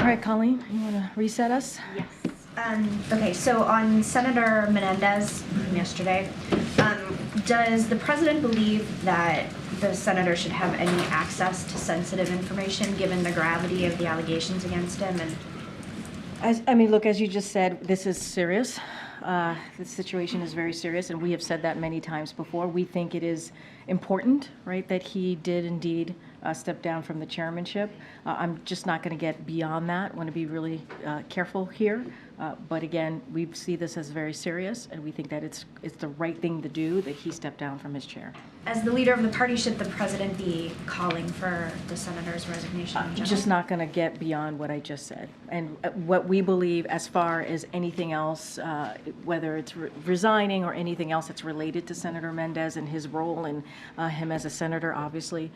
All right, Colleen, you want to reset us? Yes. Okay, so on Senator Menendez yesterday, does the president believe that the senator should have any access to sensitive information given the gravity of the allegations against him? And Look, as you just said, this is serious. The situation is very serious, and we have said that many times before. We think it is important, right, that he did indeed step down from the chairmanship. I'm just not going to get beyond that. I want to be really careful here. But again, we see this as very serious, and we think that it's the right thing to do that he stepped down from his chair. As the leader of the party, should the president be calling for the senator's resignation in general? Just not going to get beyond what I just said. And what we believe as far as anything else, whether it's resigning or anything else that's related to Senator Menendez and his role and him as a senator, obviously,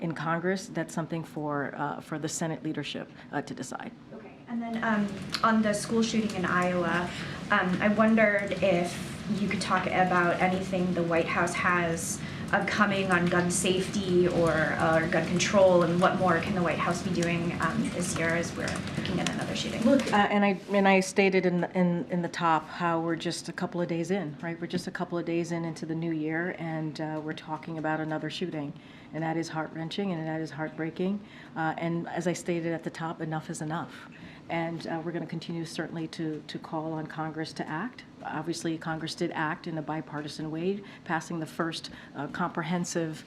in Congress, that's something for the Senate leadership to decide. Okay. And then on the school shooting in Iowa, I wondered if you could talk about anything the White House has upcoming on gun safety or gun control, and what more can the White House be doing this year as we're looking at another shooting? Look, and I stated in the top how we're just a couple of days in, right? We're just a couple of days into the new year, and we're talking about another shooting, and that is heart-wrenching and that is heartbreaking. And as I stated at the top, enough is enough. And we're going to continue certainly to call on Congress to act. Obviously, Congress did act in a bipartisan way, passing the first comprehensive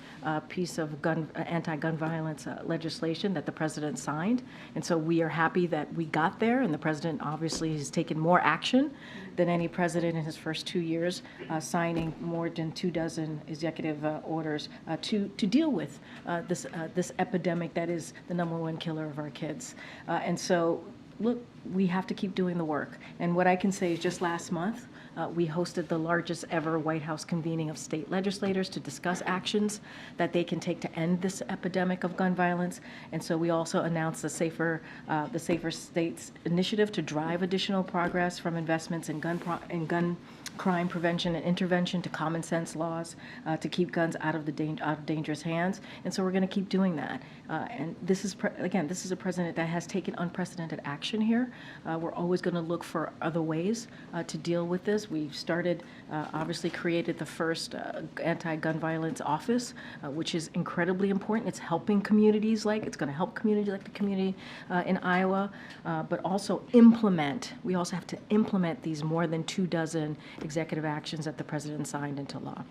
piece of anti-gun violence legislation that the president signed. And so we are happy that we got there, and the president obviously has taken more action than any president in his first 2 years, signing more than 24 executive orders to deal with this epidemic that is the #1 killer of our kids. And so, look, we have to keep doing the work. And what I can say is just last month, we hosted the largest ever White House convening of state legislators to discuss actions that they can take to end this epidemic of gun violence. And so we also announced the Safer States initiative to drive additional progress from investments in gun crime prevention and intervention to common sense laws to keep guns out of dangerous hands. And so we're going to keep doing that. And this is, again, this is a president that has taken unprecedented action here. We're always going to look for other ways to deal with this. We've started, obviously created the first anti-gun violence office, which is incredibly important. It's helping communities it's going to help communities like the community in Iowa, but also we also have to implement these more than 24 executive actions that the president signed into law.